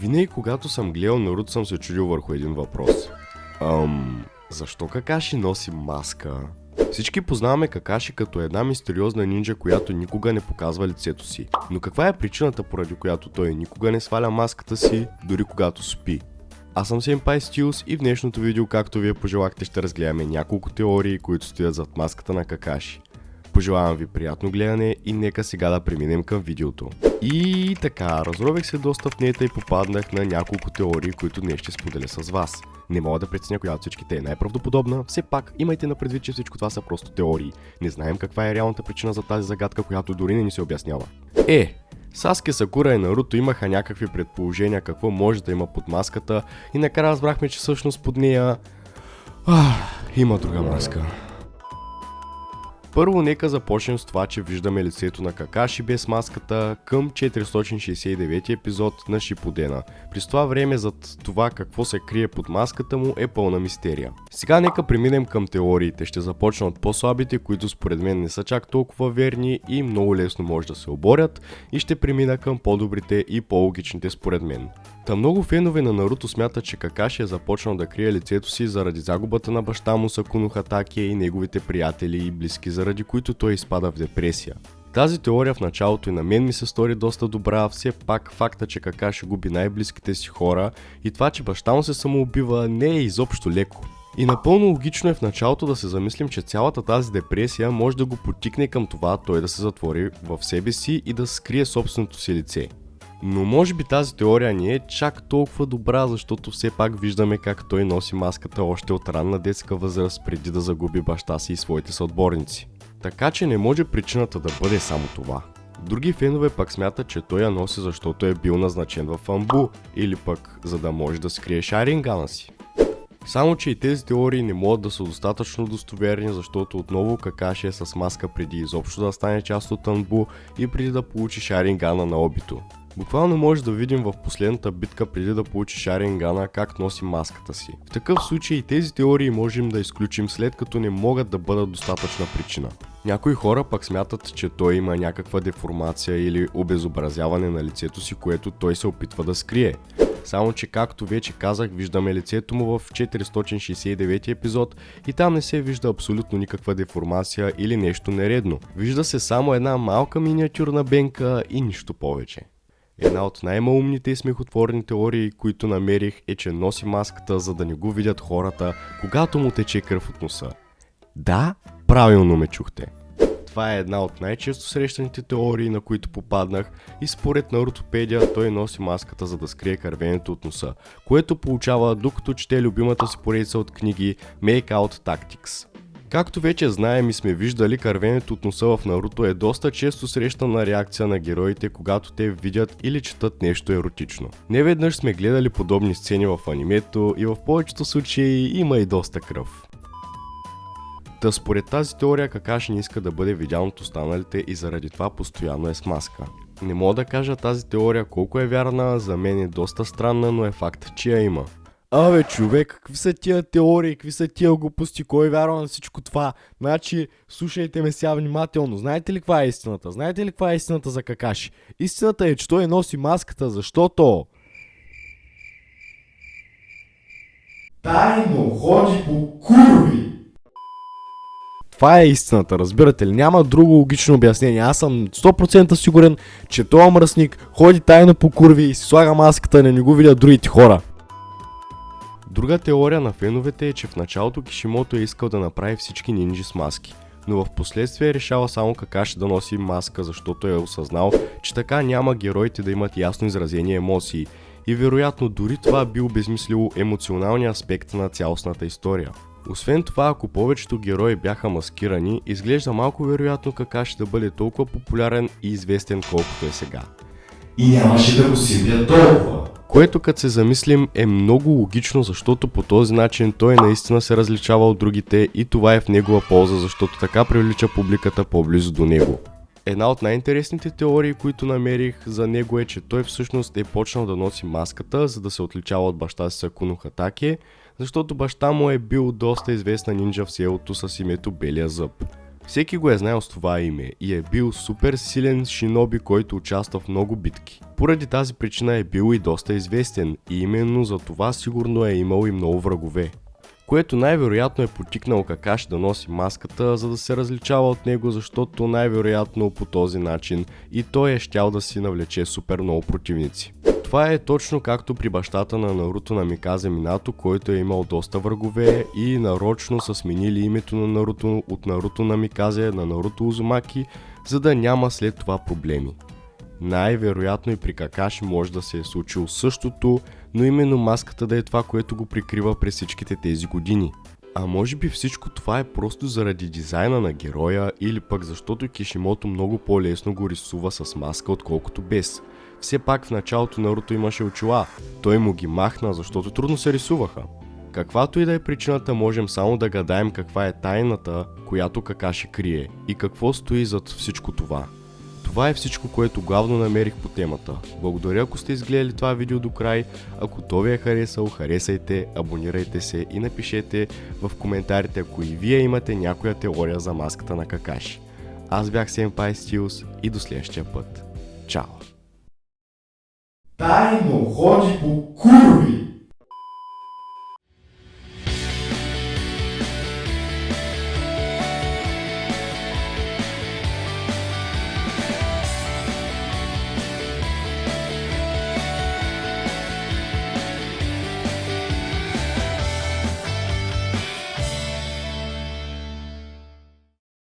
Винаги когато съм гледал Наруто, съм се чудил върху един въпрос. Защо Какаши носи маска? Всички познаваме Какаши като една мистериозна нинджа, която никога не показва лицето си. Но каква е причината, поради която той никога не сваля маската си, дори когато спи? Аз съм Senpai Steels и в днешното видео, както вие пожелахте, ще разгледаме няколко теории, които стоят зад маската на Какаши. Пожелавам ви приятно гледане и нека сега да преминем към видеото. И така, разрових се доста в нета и попаднах на няколко теории, които днес ще споделя с вас. Не мога да преценя коя от всичките е най-правдоподобна, все пак имайте на предвид, че всичко това са просто теории. Не знаем каква е реалната причина за тази загадка, която дори не ни се обяснява. Саске, Сакура и Наруто имаха някакви предположения какво може да има под маската и накрая разбрахме, че всъщност под нея има друга маска. Първо нека започнем с това, че виждаме лицето на Какаши без маската към 469 епизод на Шипудена. През това време зад това какво се крие под маската му е пълна мистерия. Сега нека преминем към теориите. Ще започна от по-слабите, които според мен не са чак толкова верни и много лесно може да се оборят, и ще премина към по-добрите и по-логичните според мен. Та много фенове на Наруто смятат, че Какаши е започнал да крие лицето си заради загубата на баща му Сакуно Хатаке и неговите приятели и близки, заради които той изпада в депресия. Тази теория в началото и на мен ми се стори доста добра, все пак факта, че Какаши губи най-близките си хора и това, че баща му се самоубива, не е изобщо леко. И напълно логично е в началото да се замислим, че цялата тази депресия може да го потикне към това той да се затвори в себе си и да скрие собственото си лице. Но може би тази теория не е чак толкова добра, защото все пак виждаме как той носи маската още от ранна детска възраст, преди да загуби баща си и своите съотборници. Така че не може причината да бъде само това. Други фенове пак смятат, че той я носи, защото е бил назначен в Анбу, или пък за да може да скрие Шарингана си. Само че и тези теории не могат да са достатъчно достоверни, защото отново Какаши е с маска преди изобщо да стане част от Анбу и преди да получи Шарингана на Обито. Буквално може да видим в последната битка преди да получи Шарингана как носи маската си. В такъв случай и тези теории можем да изключим, след като не могат да бъдат достатъчна причина. Някои хора пък смятат, че той има някаква деформация или обезобразяване на лицето си, което той се опитва да скрие. Само че, както вече казах, виждаме лицето му в 469 епизод и там не се вижда абсолютно никаква деформация или нещо нередно. Вижда се само една малка миниатюрна бенка и нищо повече. Една от най-малумните и смехотворни теории, които намерих, е, че носи маската, за да не го видят хората, когато му тече кръв от носа. Да, правилно ме чухте. Това е една от най-често срещаните теории, на които попаднах, и според Нарутопедия той носи маската, за да скрие кървенето от носа, което получава докато чете любимата си поредица от книги Make Out Tactics. Както вече знаем и сме виждали, кървенето от носа в Наруто е доста често срещана реакция на героите, когато те видят или четат нещо еротично. Неведнъж сме гледали подобни сцени в анимето и в повечето случаи има и доста кръв. Та според тази теория Какаши не иска да бъде видян от останалите и заради това постоянно е с маска. Не мога да кажа тази теория колко е вярна, за мен е доста странна, но е факт, че я има. Човек, какви са тия теории, какви са тия глупости, кой вярва на всичко това? Значи, слушайте ме сега внимателно, знаете ли каква е истината? Знаете ли каква е истината за Какаши? Истината е, че той носи маската, защото тайно ходи по курви! Това е истината, разбирате ли? Няма друго логично обяснение. Аз съм 100% сигурен, че този мръсник ходи тайно по курви и си слага маската, не го видят другите хора. Друга теория на феновете е, че в началото Кишимото е искал да направи всички нинджи с маски, но в последствие е решала само Какаши да носи маска, защото е осъзнал, че така няма героите да имат ясно изразени емоции и вероятно дори това би обезмислило емоционалния аспект на цялостната история. Освен това, ако повечето герои бяха маскирани, изглежда малко вероятно Какаши да бъде толкова популярен и известен колкото е сега. И нямаше да го сибя толкова. Което като се замислим е много логично, защото по този начин той наистина се различава от другите и това е в негова полза, защото така привлича публиката по-близо до него. Една от най-интересните теории, които намерих за него е, че той всъщност е почнал да носи маската, за да се отличава от баща си Сакуно Хатаке, защото баща му е бил доста известна нинджа в селото с името Белия зъб. Всеки го е знаел с това име и е бил супер силен шиноби, който участва в много битки. Поради тази причина е бил и доста известен и именно за това сигурно е имал и много врагове. Което най-вероятно е потикнал Какаши да носи маската, за да се различава от него, защото най-вероятно по този начин и той е щял да си навлече супер много противници. Това е точно както при бащата на Наруто Намиказе Минато, който е имал доста врагове и нарочно са сменили името на Наруто от Наруто Намиказе на Наруто Узумаки, за да няма след това проблеми. Най-вероятно и при Какаши може да се е случило същото, но именно маската да е това, което го прикрива през всичките тези години. А може би всичко това е просто заради дизайна на героя или пък защото Кишимото много по-лесно го рисува с маска отколкото без. Все пак в началото Наруто имаше очила, той му ги махна, защото трудно се рисуваха. Каквато и да е причината, можем само да гадаем каква е тайната, която Какаши крие и какво стои зад всичко това. Това е всичко, което главно намерих по темата. Благодаря, ако сте изгледали това видео до край. Ако то ви е харесал, харесайте, абонирайте се и напишете в коментарите, ако и вие имате някоя теория за маската на Какаши. Аз бях Senpai Steels и до следващия път. Чао! Тайно ходи по кур!